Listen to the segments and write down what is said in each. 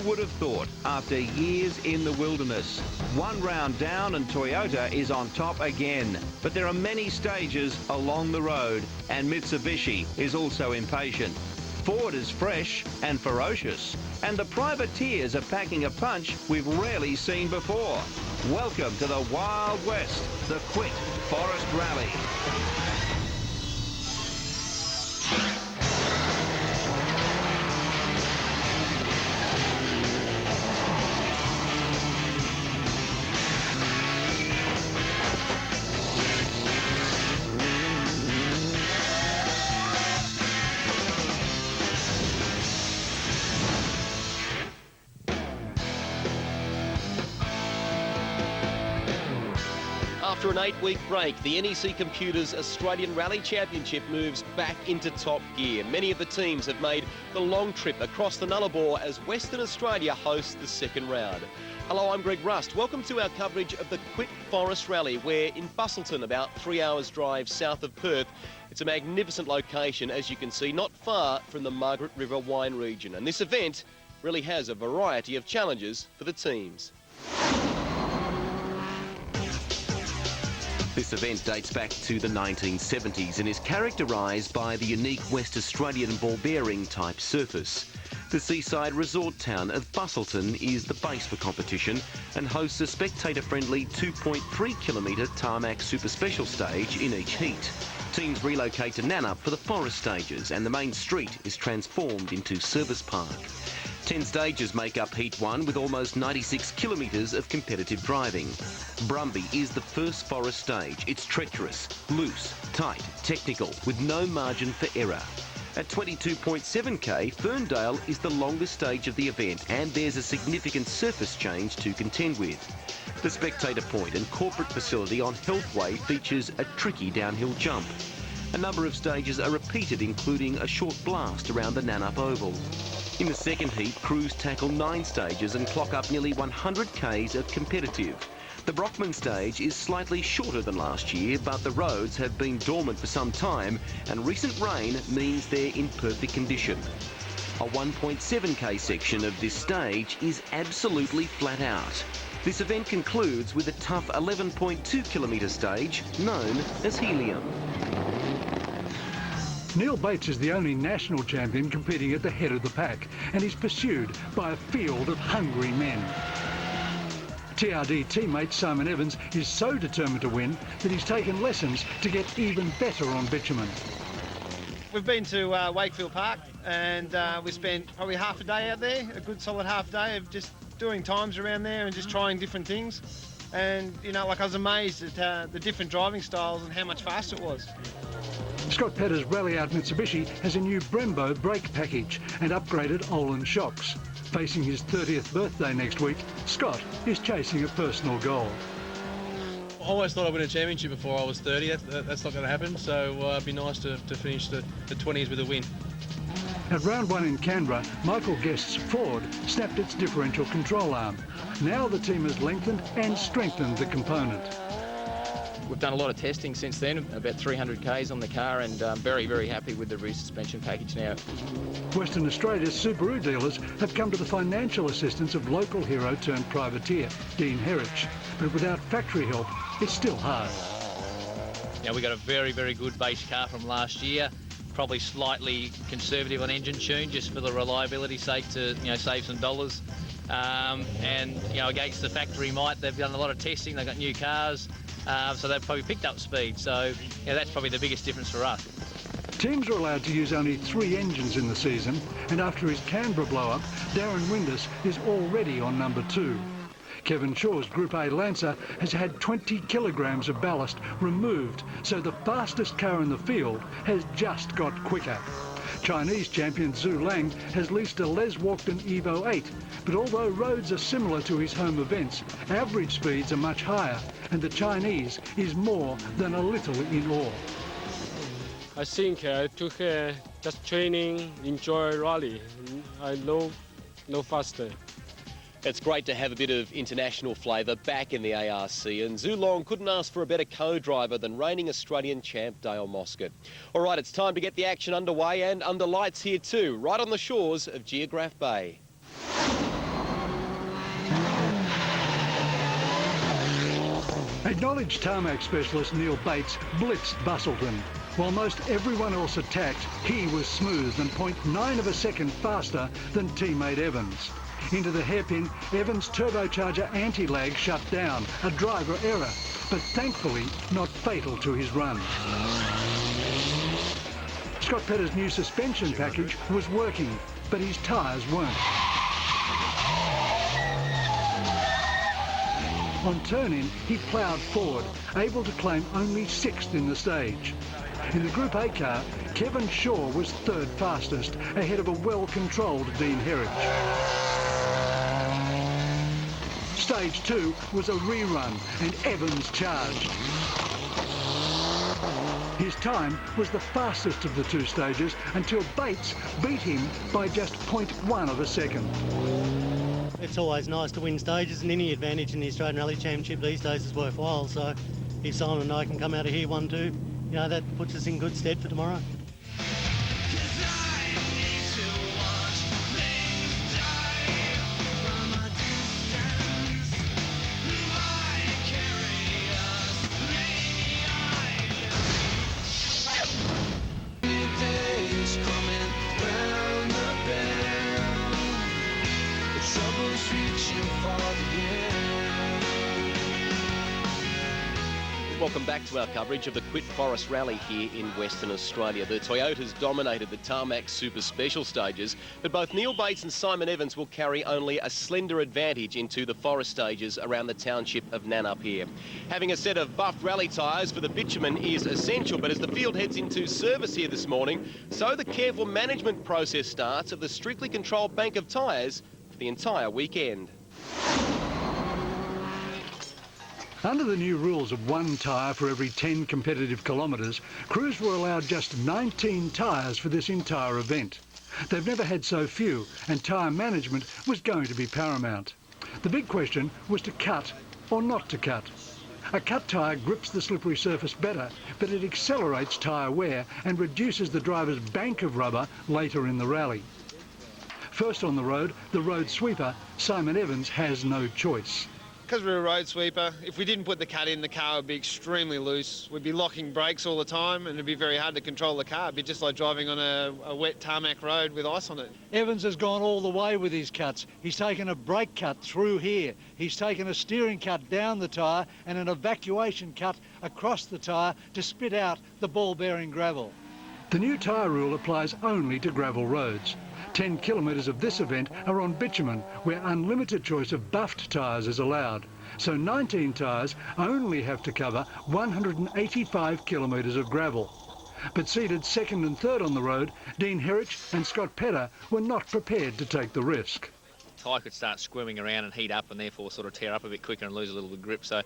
would have thought after years in the wilderness? One round down and Toyota is on top again. But there are many stages along the road, and Mitsubishi is also impatient. Ford is fresh and ferocious, and the privateers are packing a punch we've rarely seen before. Welcome to the Wild West, the Quit Forest Rally. After an 8-week break, the NEC Computers Australian Rally Championship moves back into top gear. Many of the teams have made the long trip across the Nullarbor as Western Australia hosts the second round. Hello, I'm Greg Rust. Welcome to our coverage of the Quit Forest Rally, where in Busselton, about 3 hours drive south of Perth, it's a magnificent location, as you can see, not far from the Margaret River wine region. And this event really has a variety of challenges for the teams. This event dates back to the 1970s and is characterised by the unique West Australian ball-bearing type surface. The seaside resort town of Busselton is the base for competition and hosts a spectator-friendly 2.3 kilometre Tarmac super special stage in each heat. Teams relocate to Nannup for the forest stages, and the main street is transformed into service park. 10 stages make up Heat 1 with almost 96 kilometres of competitive driving. Brumby is the first forest stage. It's treacherous, loose, tight, technical, with no margin for error. At 22.7k, Ferndale is the longest stage of the event, and there's a significant surface change to contend with. The spectator point and corporate facility on Healthway features a tricky downhill jump. A number of stages are repeated, including a short blast around the Nannup Oval. In the second heat, crews tackle 9 stages and clock up nearly 100 k's of competitive. The Brockman stage is slightly shorter than last year, but the roads have been dormant for some time, and recent rain means they're in perfect condition. A 1.7k section of this stage is absolutely flat out. This event concludes with a tough 11.2 kilometre stage known as Helium. Neil Bates is the only national champion competing at the head of the pack, and he's pursued by a field of hungry men. TRD teammate Simon Evans is so determined to win that he's taken lessons to get even better on bitumen. We've been to Wakefield Park, and we spent probably half a day out there, a good solid half a day of just doing times around there and just trying different things. And, you know, like I was amazed at the different driving styles and how much faster it was. Scott Petter's rally-out Mitsubishi has a new Brembo brake package and upgraded Olin shocks. Facing his 30th birthday next week, Scott is chasing a personal goal. I always thought I'd win a championship before I was 30. That's not going to happen, so it'd be nice to finish the 20s with a win. At round 1 in Canberra, Michael Guest's Ford snapped its differential control arm. Now the team has lengthened and strengthened the component. We've done a lot of testing since then, about 300 k's on the car, and very, very happy with the rear suspension package now. Western Australia's Subaru dealers have come to the financial assistance of local hero turned privateer, Dean Herrich. But without factory help, it's still hard. Yeah, we got a very, very good base car from last year. Probably slightly conservative on engine tune, just for the reliability sake, to save some dollars. And against the factory might, they've done a lot of testing. They've got new cars. So they've probably picked up speed. So that's probably the biggest difference for us. Teams are allowed to use only 3 engines in the season, and after his Canberra blow-up, Darren Windus is already on number 2. Kevin Shaw's Group A Lancer has had 20 kilograms of ballast removed, so the fastest car in the field has just got quicker. Chinese champion Zhu Lang has leased a Les Walkden Evo 8, but although roads are similar to his home events, average speeds are much higher, and the Chinese is more than a little in awe. I think I took just training, enjoy rally. I know no faster. It's great to have a bit of international flavour back in the ARC, and Zhu Long couldn't ask for a better co-driver than reigning Australian champ Dale Moscott. All right, it's time to get the action underway and under lights here too, right on the shores of Geograph Bay. Acknowledged tarmac specialist Neil Bates blitzed Bustleton. While most everyone else attacked, he was smooth and 0.9 of a second faster than teammate Evans. Into the hairpin, Evans' turbocharger anti-lag shut down, a driver error, but thankfully not fatal to his run. Scott Petter's new suspension package was working, but his tyres weren't. On turn-in, he ploughed forward, able to claim only 6th in the stage. In the Group A car, Kevin Shaw was 3rd fastest, ahead of a well-controlled Dean Herridge. Stage 2 was a rerun, and Evans charged. His time was the fastest of the 2 stages until Bates beat him by just 0.1 of a second. It's always nice to win stages, and any advantage in the Australian Rally Championship these days is worthwhile. So if Simon and I can come out of here 1-2, you know, that puts us in good stead for tomorrow. Welcome back to our coverage of the Quit Forest Rally here in Western Australia. The Toyotas dominated the Tarmac Super Special stages, but both Neil Bates and Simon Evans will carry only a slender advantage into the forest stages around the township of Nannup here. Having a set of buffed rally tyres for the bitumen is essential, but as the field heads into service here this morning, so the careful management process starts of the strictly controlled bank of tyres for the entire weekend. Under the new rules of 1 tyre for every 10 competitive kilometres, crews were allowed just 19 tyres for this entire event. They've never had so few, and tyre management was going to be paramount. The big question was to cut or not to cut. A cut tyre grips the slippery surface better, but it accelerates tyre wear and reduces the driver's bank of rubber later in the rally. First on the road sweeper, Simon Evans has no choice. Because we're a road sweeper, if we didn't put the cut in, the car would be extremely loose. We'd be locking brakes all the time, and it'd be very hard to control the car. It'd be just like driving on a wet tarmac road with ice on it. Evans has gone all the way with his cuts. He's taken a brake cut through here. He's taken a steering cut down the tyre and an evacuation cut across the tyre to spit out the ball-bearing gravel. The new tyre rule applies only to gravel roads. 10 kilometres of this event are on bitumen, where unlimited choice of buffed tyres is allowed. So 19 tyres only have to cover 185 kilometres of gravel. But seated 2nd and 3rd on the road, Dean Herridge and Scott Petter were not prepared to take the risk. Tyre could start squirming around and heat up and therefore sort of tear up a bit quicker and lose a little bit of grip. So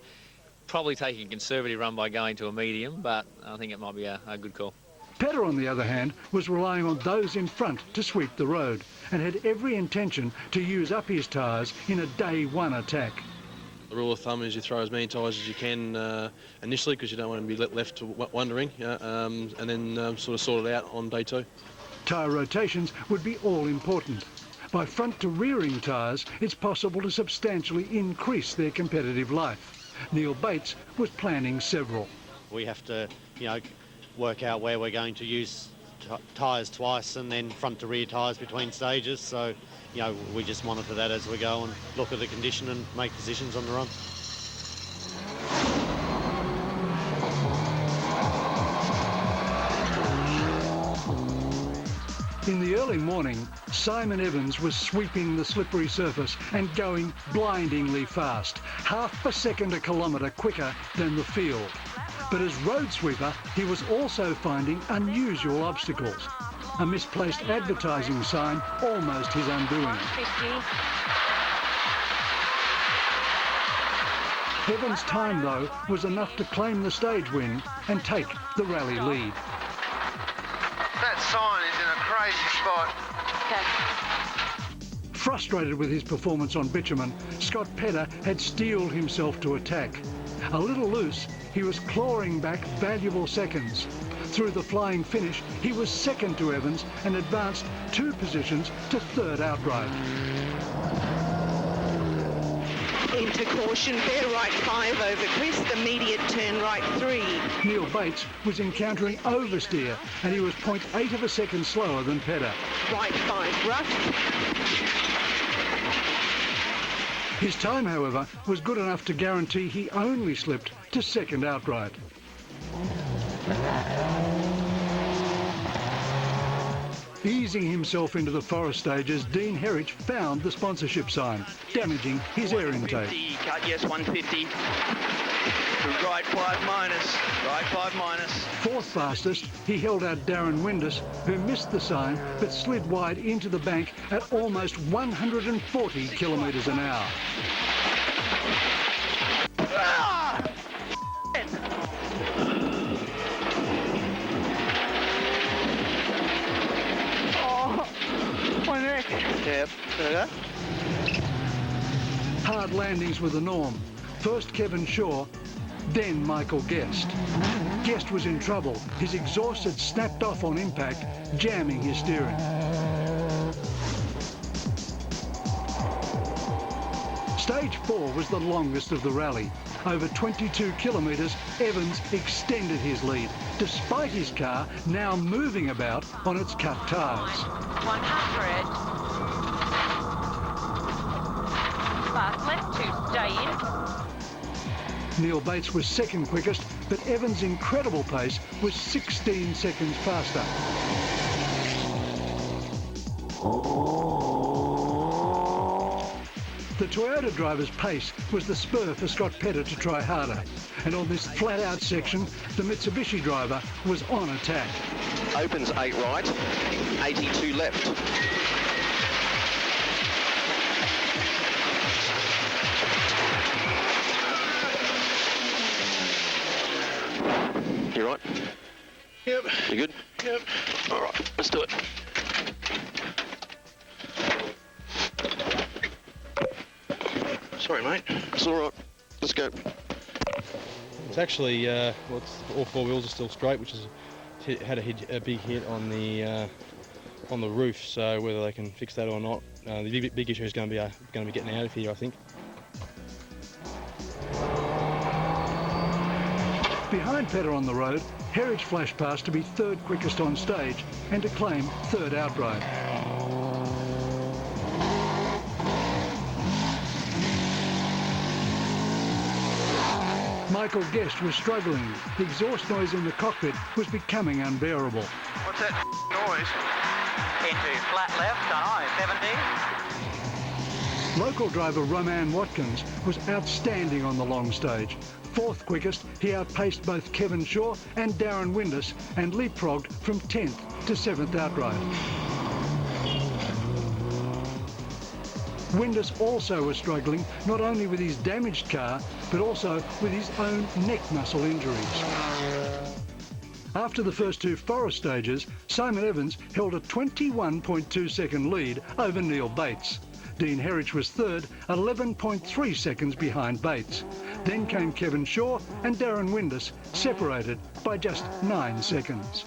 probably taking a conservative run by going to a medium, but I think it might be a good call. Petter, on the other hand, was relying on those in front to sweep the road and had every intention to use up his tyres in a day 1 attack. The rule of thumb is you throw as many tyres as you can initially, because you don't want to be left wondering, and then sort of sort it out on day 2. Tyre rotations would be all important. By front to rearing tyres, it's possible to substantially increase their competitive life. Neil Bates was planning several. We have to, work out where we're going to use tyres twice and then front to rear tyres between stages. So, we just monitor that as we go and look at the condition and make decisions on the run. In the early morning, Simon Evans was sweeping the slippery surface and going blindingly fast, half a second a kilometre quicker than the field. But as road sweeper, he was also finding unusual obstacles. A misplaced advertising sign, almost his undoing. Evans' time, though, was enough to claim the stage win and take the rally lead. That sign is in a crazy spot. Okay. Frustrated with his performance on bitumen, Scott Petter had steeled himself to attack. A little loose, he was clawing back valuable seconds. Through the flying finish, he was 2nd to Evans and advanced 2 positions to 3rd outright. In into caution. Fair right 5 over Chris, immediate turn right 3. Neil Bates was encountering oversteer and he was 0.8 of a second slower than Pedder. Right 5 rough. His time, however, was good enough to guarantee he only slipped to second outright. Easing himself into the forest stages, Dean Herridge found the sponsorship sign, damaging his air intake. Cut, yes, 150. Right 5 minus. Right 5 minus. Fourth fastest, he held out Darren Windus, who missed the sign but slid wide into the bank at almost 140 kilometres an hour. My neck. Yep. There we go. Hard landings were the norm. First Kevin Shaw, then Michael Guest. Guest was in trouble. His exhaust had snapped off on impact, jamming his steering. Stage 4 was the longest of the rally. Over 22 kilometres, Evans extended his lead, despite his car now moving about on its cut tyres. 100. Fast left to stay in. Neil Bates was second quickest, but Evans' incredible pace was 16 seconds faster. The Toyota driver's pace was the spur for Scott Pedder to try harder. And on this flat-out section, the Mitsubishi driver was on attack. Opens 8 right, 82 left. You right? Yep. You good? Yep. All right, let's do it. Sorry, mate. It's all right. Let's go. It's actually, all four wheels are still straight, which has had a big hit on the roof. So whether they can fix that or not, the big issue is going to be getting out of here, I think. Behind Pedder on the road, Herridge flashed past to be third quickest on stage and to claim third outright. Michael Guest was struggling. The exhaust noise in the cockpit was becoming unbearable. What's that noise? Into flat left on I-70. Local driver Roman Watkins was outstanding on the long stage. Fourth quickest, he outpaced both Kevin Shaw and Darren Windus and leapfrogged from 10th to 7th outright. Windus also was struggling not only with his damaged car, but also with his own neck muscle injuries. After the first two forest stages, Simon Evans held a 21.2 second lead over Neil Bates. Dean Herridge was third, 11.3 seconds behind Bates. Then came Kevin Shaw and Darren Windus, separated by just 9 seconds.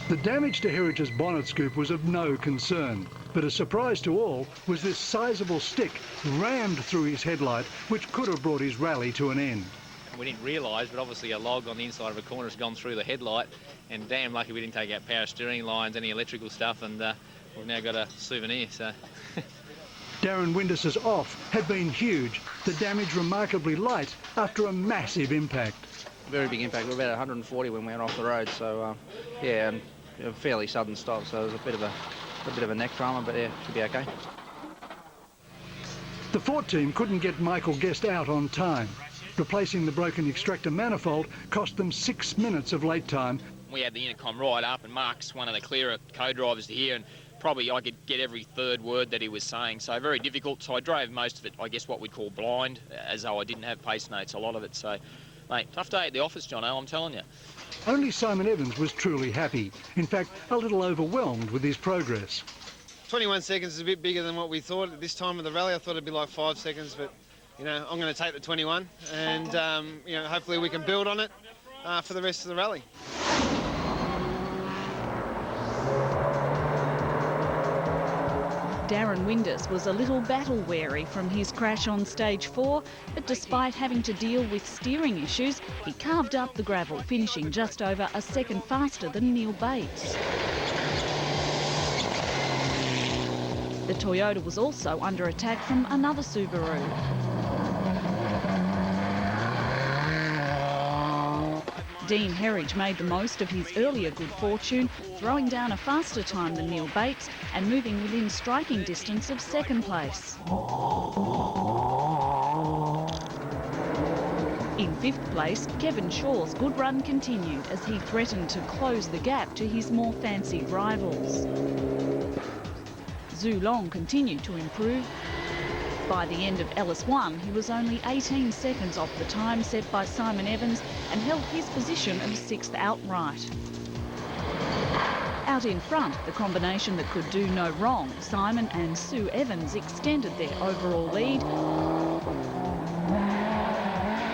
The damage to Herridge's bonnet scoop was of no concern, but a surprise to all was this sizable stick rammed through his headlight, which could have brought his rally to an end. We didn't realise, but obviously a log on the inside of a corner has gone through the headlight, and damn lucky we didn't take out power steering lines, any electrical stuff, and we've now got a souvenir, so... Darren Windus's off had been huge, the damage remarkably light after a massive impact. Very big impact. We're about 140 when we went off the road, so yeah, and a fairly sudden stop, so it was a bit of a neck drama, but yeah, should be okay. The Ford team couldn't get Michael Guest out on time. Replacing the broken extractor manifold cost them 6 minutes of late time. We had the intercom right up, and Mark's one of the clearer co-drivers to hear, and probably I could get every third word that he was saying, so very difficult. So I drove most of it, I guess what we'd call blind, as though I didn't have pace notes, a lot of it. So, mate, tough day at the office, Jono, I'm telling you. Only Simon Evans was truly happy. In fact, a little overwhelmed with his progress. 21 seconds is a bit bigger than what we thought at this time of the rally. I thought it'd be like 5 seconds, but you know, I'm going to take the 21, and you know, hopefully we can build on it for the rest of the rally. Darren Windus was a little battle-weary from his crash on stage 4, but despite having to deal with steering issues, he carved up the gravel, finishing just over a second faster than Neil Bates. The Toyota was also under attack from another Subaru. Dean Herridge made the most of his earlier good fortune, throwing down a faster time than Neil Bates and moving within striking distance of second place. In fifth place, Kevin Shaw's good run continued as he threatened to close the gap to his more fancied rivals. Zhu Long continued to improve. By the end of LS1, he was only 18 seconds off the time set by Simon Evans and held his position of 6th outright. Out in front, the combination that could do no wrong, Simon and Sue Evans, extended their overall lead.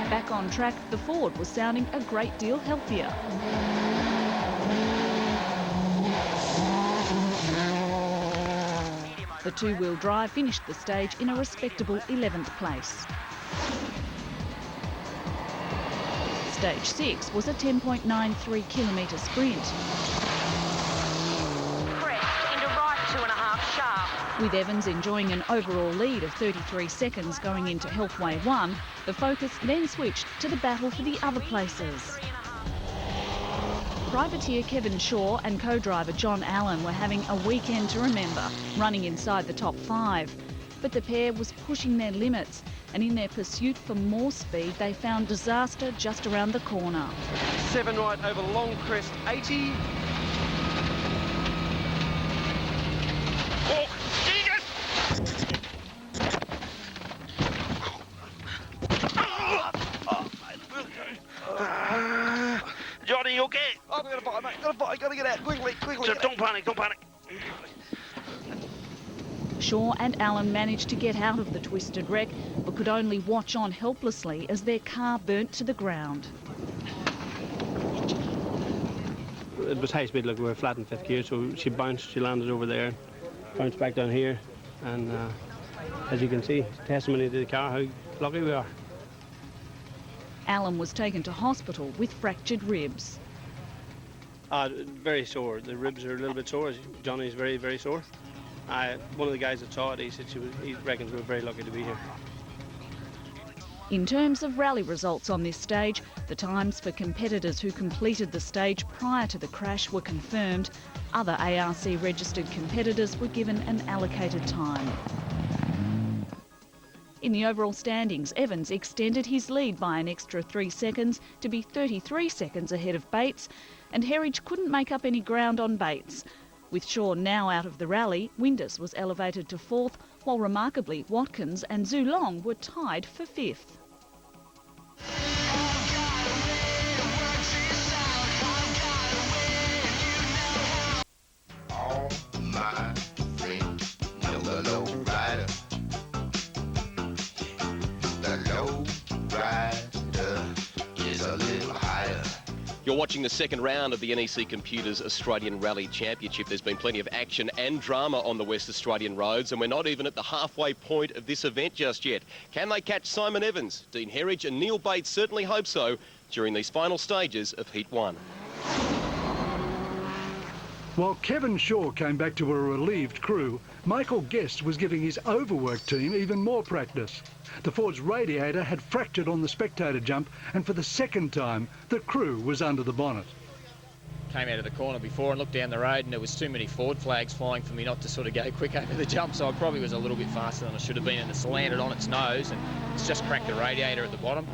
Back on track, the Ford was sounding a great deal healthier. The two-wheel drive finished the stage in a respectable 11th place. Stage 6 was a 10.93 kilometre sprint. Crest into right 2.5 sharp. With Evans enjoying an overall lead of 33 seconds going into Healthway 1, the focus then switched to the battle for the other places. Privateer Kevin Shaw and co-driver John Allen were having a weekend to remember, running inside the top 5. But the pair was pushing their limits, and in their pursuit for more speed, they found disaster just around the corner. 7 right over long crest 80. Oh, Jesus! Johnny, you okay? I've got a fight, mate. Got a fight. Got to get out quickly. So don't panic, don't panic. Shaw and Allen managed to get out of the twisted wreck, but could only watch on helplessly as their car burnt to the ground. It was high speed, like we were flat in 5th gear, so she bounced, she landed over there, bounced back down here, and as you can see, testimony to the car, how lucky we are. Allen was taken to hospital with fractured ribs. Very sore. The ribs are a little bit sore. Johnny's very, very sore. One of the guys that saw it, he said he reckons we're very lucky to be here. In terms of rally results on this stage, the times for competitors who completed the stage prior to the crash were confirmed. Other ARC registered competitors were given an allocated time. In the overall standings, Evans extended his lead by an extra 3 seconds to be 33 seconds ahead of Bates, and Herridge couldn't make up any ground on Bates. With Shaw now out of the rally, Windus was elevated to 4th, while remarkably Watkins and Zhu Long were tied for 5th. All my friends know the low rider. The low rider is a little higher. You're watching the second round of the NEC Computers Australian Rally Championship. There's been plenty of action and drama on the West Australian roads, and we're not even at the halfway point of this event just yet. Can they catch Simon Evans? Dean Herridge and Neil Bates certainly hope so during these final stages of Heat 1. While Kevin Shaw came back to a relieved crew, Michael Guest was giving his overworked team even more practice. The Ford's radiator had fractured on the spectator jump, and for the second time, the crew was under the bonnet. Came out of the corner before and looked down the road, and there was too many Ford flags flying for me not to sort of go quick over the jump, so I probably was a little bit faster than I should have been, and it's landed on its nose, and it's just cracked the radiator at the bottom.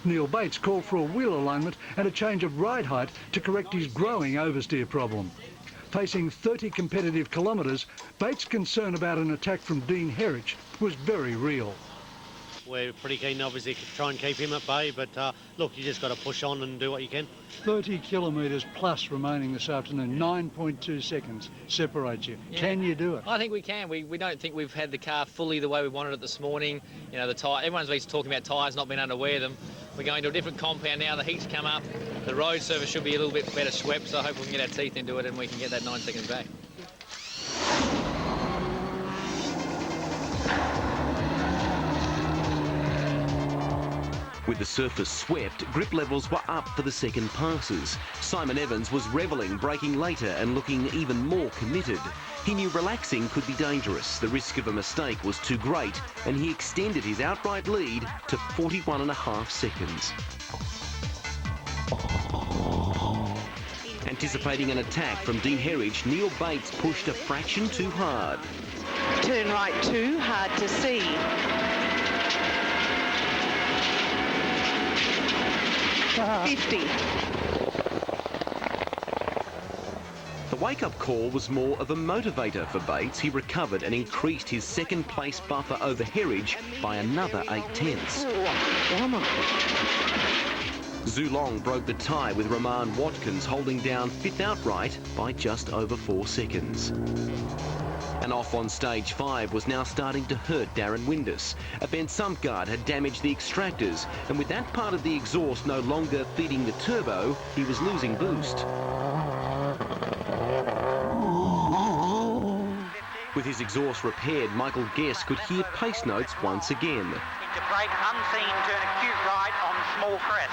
Neil Bates called for a wheel alignment and a change of ride height to correct his growing oversteer problem. Facing 30 competitive kilometres, Bates' concern about an attack from Dean Herridge was very real. We're pretty keen, obviously, to try and keep him at bay, but look, you just got to push on and do what you can. 30 kilometres plus remaining this afternoon, 9.2 seconds separates you. Yeah. Can you do it? I think we can. We don't think we've had the car fully the way we wanted it this morning. You know, the tyre, everyone's been talking about tyres, not being able to wear them. We're going to a different compound now, the heat's come up, the road surface should be a little bit better swept, so I hope we can get our teeth into it and we can get that 9 seconds back. With the surface swept, grip levels were up for the second passes. Simon Evans was revelling, braking later and looking even more committed. He knew relaxing could be dangerous. The risk of a mistake was too great, and he extended his outright lead to 41.5 seconds. Anticipating an attack from Dean Herridge, Neil Bates pushed a fraction too hard. Turn right 2, hard to see. The wake-up call was more of a motivator for Bates. He recovered and increased his second-place buffer over Herridge by another 8/10. Zulong broke the tie with Roman Watkins holding down fifth outright by just over 4 seconds. And off on stage 5 was now starting to hurt Darren Windus. A bent sump guard had damaged the extractors, and with that part of the exhaust no longer feeding the turbo, he was losing boost. With his exhaust repaired, Michael Guest could hear pace notes once again. Into brake unseen, turn acute right on small crest.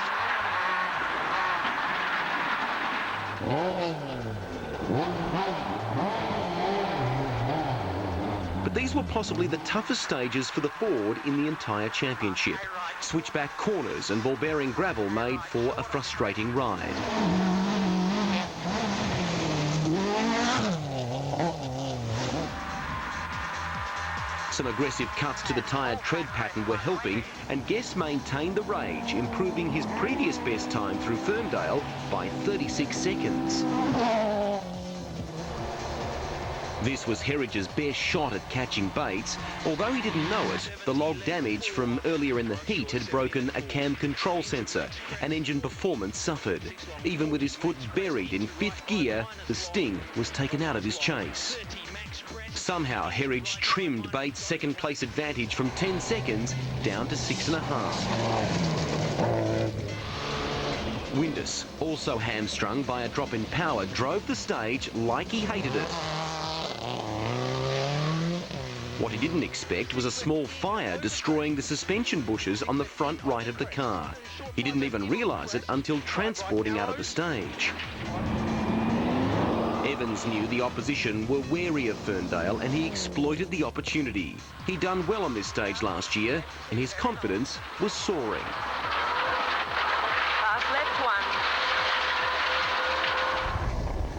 But these were possibly the toughest stages for the Ford in the entire championship. Switchback corners and ball-bearing gravel made for a frustrating ride. Some aggressive cuts to the tyre tread pattern were helping, and Guest maintained the rage, improving his previous best time through Ferndale by 36 seconds. This was Herridge's best shot at catching Bates. Although he didn't know it, the log damage from earlier in the heat had broken a cam control sensor, and engine performance suffered. Even with his foot buried in 5th gear, the sting was taken out of his chase. Somehow, Herridge trimmed Bates' second-place advantage from 10 seconds down to 6.5. Windus, also hamstrung by a drop in power, drove the stage like he hated it. What he didn't expect was a small fire destroying the suspension bushes on the front right of the car. He didn't even realise it until transporting out of the stage. Evans knew the opposition were wary of Ferndale, and he exploited the opportunity. He'd done well on this stage last year, and his confidence was soaring. Fast left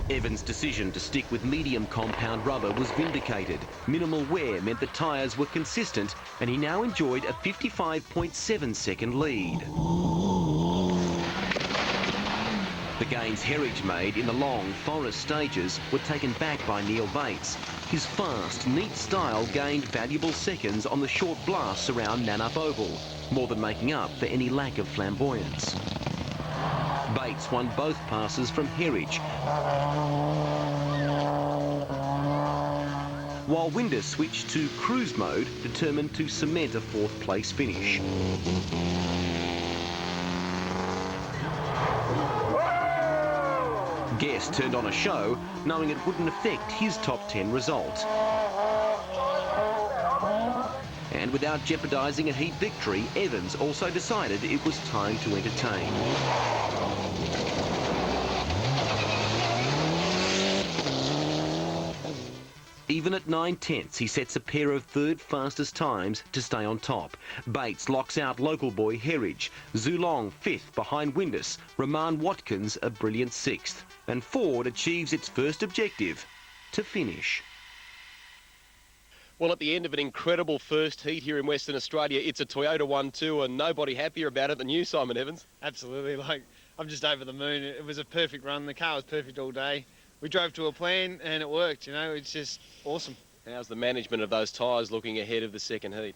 1. Evans' decision to stick with medium compound rubber was vindicated. Minimal wear meant the tyres were consistent, and he now enjoyed a 55.7-second lead. The gains Herridge made in the long forest stages were taken back by Neil Bates. His fast, neat style gained valuable seconds on the short blasts around Nannup Oval, more than making up for any lack of flamboyance. Bates won both passes from Herridge, while Windus switched to cruise mode, determined to cement a 4th place finish. Guest turned on a show, knowing it wouldn't affect his top 10 result. And without jeopardising a heat victory, Evans also decided it was time to entertain. Even at 9/10, he sets a pair of third fastest times to stay on top. Bates locks out local boy Herridge, Zulong 5th behind Windus, Roman Watkins a brilliant 6th, and Ford achieves its first objective, to finish. Well, at the end of an incredible first heat here in Western Australia, it's a Toyota 1-2, and nobody happier about it than you, Simon Evans. Absolutely. I'm just over the moon. It was a perfect run. The car was perfect all day. We drove to a plan and it worked, you know. It's just awesome. How's the management of those tyres looking ahead of the second heat?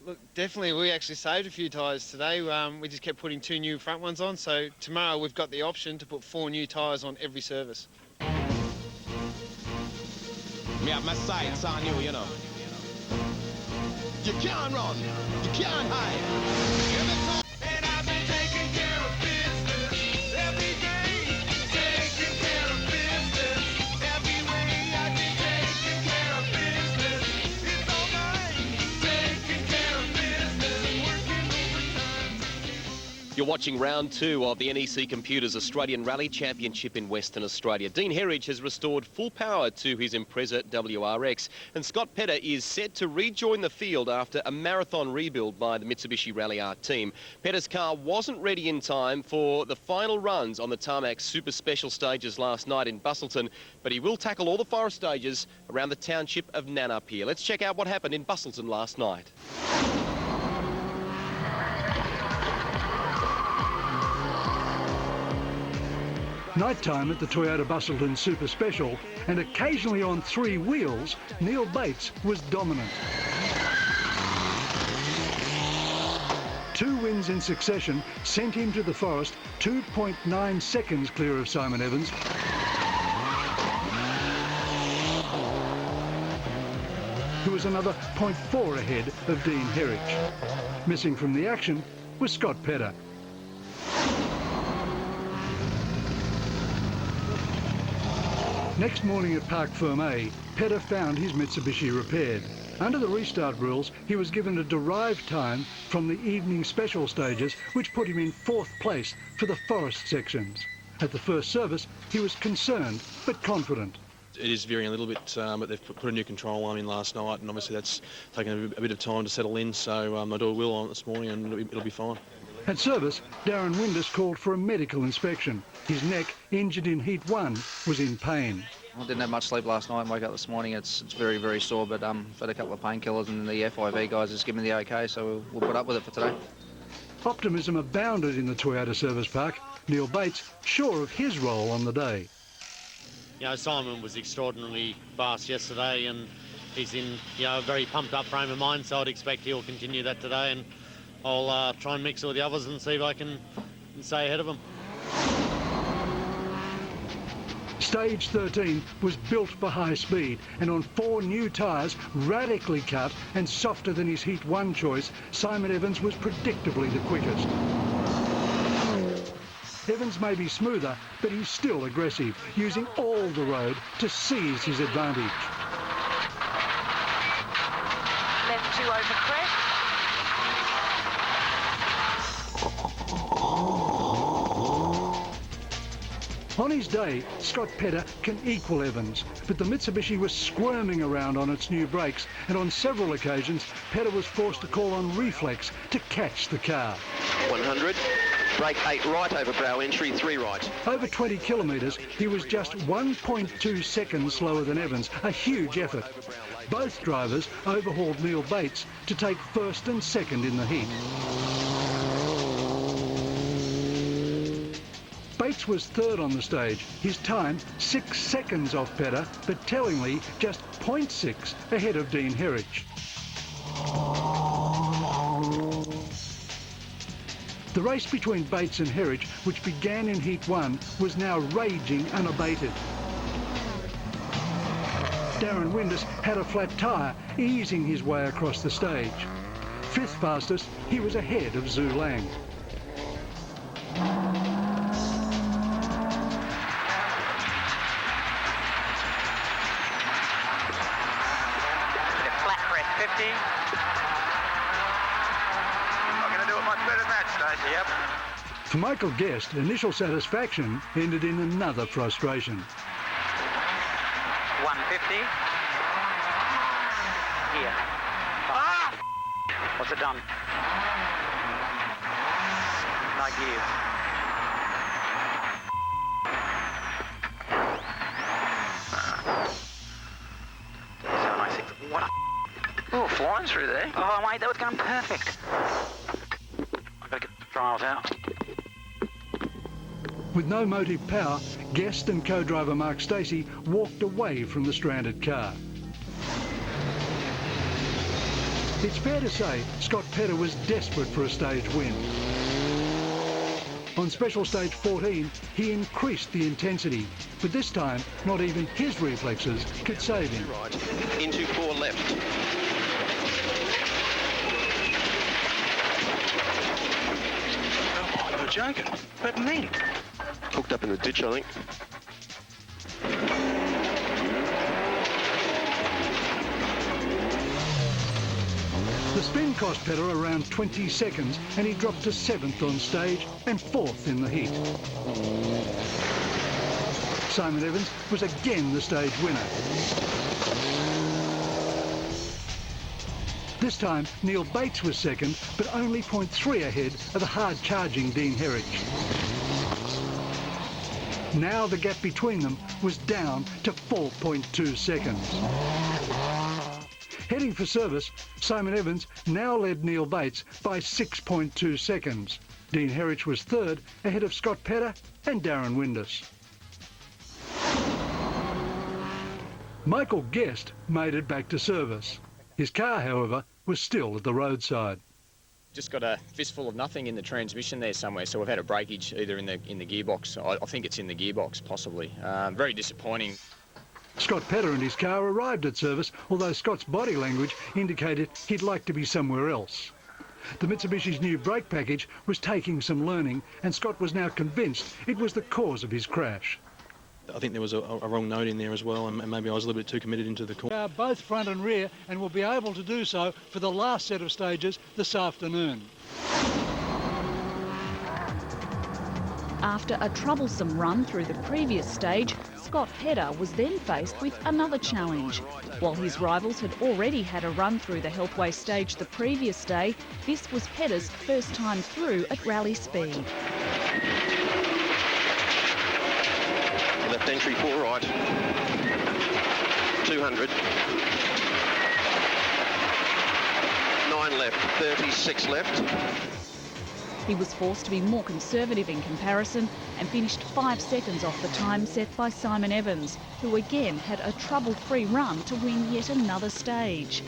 Look, definitely we actually saved a few tyres today. We just kept putting 2 new front ones on, so tomorrow we've got the option to put 4 new tyres on every service. Me have my sights on you, you know. You can't run, you can't hide. And I've been taking care of business every day. Taking care of business every way. I've been taking care of business. It's all right. Taking care of business, working overtime. You're watching round 2 of the NEC Computers Australian Rally Championship in Western Australia. Dean Herridge has restored full power to his Impreza WRX, and Scott Petter is set to rejoin the field after a marathon rebuild by the Mitsubishi Rally Art team. Petter's car wasn't ready in time for the final runs on the Tarmac Super Special stages last night in Busselton, but he will tackle all the forest stages around the township of Nannup here. Let's check out what happened in Busselton last night. Nighttime at the Toyota Busselton Super Special, and occasionally on 3 wheels, Neil Bates was dominant. 2 wins in succession sent him to the forest 2.9 seconds clear of Simon Evans. Who was another 0.4 ahead of Dean Herridge. Missing from the action was Scott Petter. Next morning at Parc Fermé, Petter found his Mitsubishi repaired. Under the restart rules, he was given a derived time from the evening special stages, which put him in 4th place for the forest sections. At the first service, he was concerned but confident. It is veering a little bit, but they've put a new control arm in last night, and obviously that's taken a bit of time to settle in, so I do a wheel on it this morning and it'll be fine. At service, Darren Windus called for a medical inspection. His neck, injured in Heat 1, was in pain. I didn't have much sleep last night and woke up this morning. It's very, very sore, but I've had a couple of painkillers and the FIV guys just given me the okay, so we'll put up with it for today. Optimism abounded in the Toyota Service Park. Neil Bates sure of his role on the day. You know, Simon was extraordinarily fast yesterday, and he's in, you know, a very pumped up frame of mind, so I'd expect he'll continue that today, and I'll try and mix it with the others and see if I can stay ahead of them. Stage 13 was built for high speed, and on 4 new tyres, radically cut and softer than his Heat 1 choice, Simon Evans was predictably the quickest. Evans may be smoother, but he's still aggressive, using all the road to seize his advantage. Left 2 over crest. On his day, Scott Petter can equal Evans, but the Mitsubishi was squirming around on its new brakes, and on several occasions, Petter was forced to call on reflex to catch the car. 100, brake 8 right over brow entry, 3 right. Over 20 kilometres, he was just 1.2 seconds slower than Evans, a huge effort. Both drivers overhauled Neil Bates to take 1st and 2nd in the heat. Bates was 3rd on the stage. His time 6 seconds off Petter, but tellingly just 0.6 ahead of Dean Herridge. The race between Bates and Herridge, which began in Heat 1, was now raging unabated. Darren Windus had a flat tyre, easing his way across the stage. 5th fastest, he was ahead of Zhu Lang. Flat crest 50. I'm going to do it much better than that, Stacey. Yep. For Michael Guest, initial satisfaction ended in another frustration. 150. Here. Ah! What's it done? No gears. What a oh, flying through there. Oh, mate, that was going perfect. I've got to get the trials out. With no motive power, Guest and co-driver Mark Stacey walked away from the stranded car. It's fair to say Scott Petter was desperate for a stage win. On special stage 14, he increased the intensity, but this time, not even his reflexes could save him. Right, into 4 left. Oh, you're joking. What mean? Hooked up in the ditch, I think. The spin cost Petter around 20 seconds and he dropped to 7th on stage and 4th in the heat. Simon Evans was again the stage winner. This time, Neil Bates was second, but only 0.3 ahead of the hard-charging Dean Herridge. Now the gap between them was down to 4.2 seconds. Heading for service, Simon Evans now led Neil Bates by 6.2 seconds. Dean Herridge was third, ahead of Scott Petter and Darren Windus. Michael Guest made it back to service. His car, however, was still at the roadside. Just got a fistful of nothing in the transmission there somewhere, so we've had a breakage either in the gearbox. I think it's in the gearbox, possibly. Very disappointing. Scott Petter and his car arrived at service, although Scott's body language indicated he'd like to be somewhere else. The Mitsubishi's new brake package was taking some learning, and Scott was now convinced it was the cause of his crash. I think there was a wrong note in there as well, and maybe I was a little bit too committed into the corner. Both front and rear, and will be able to do so for the last set of stages this afternoon. After a troublesome run through the previous stage, Scott Petter was then faced with another challenge. While his rivals had already had a run through the Healthway stage the previous day, this was Petter's first time through at rally speed. Left entry, 4 right. 200. 9 left, 36 left. He was forced to be more conservative in comparison and finished 5 seconds off the time set by Simon Evans, who again had a trouble-free run to win yet another stage.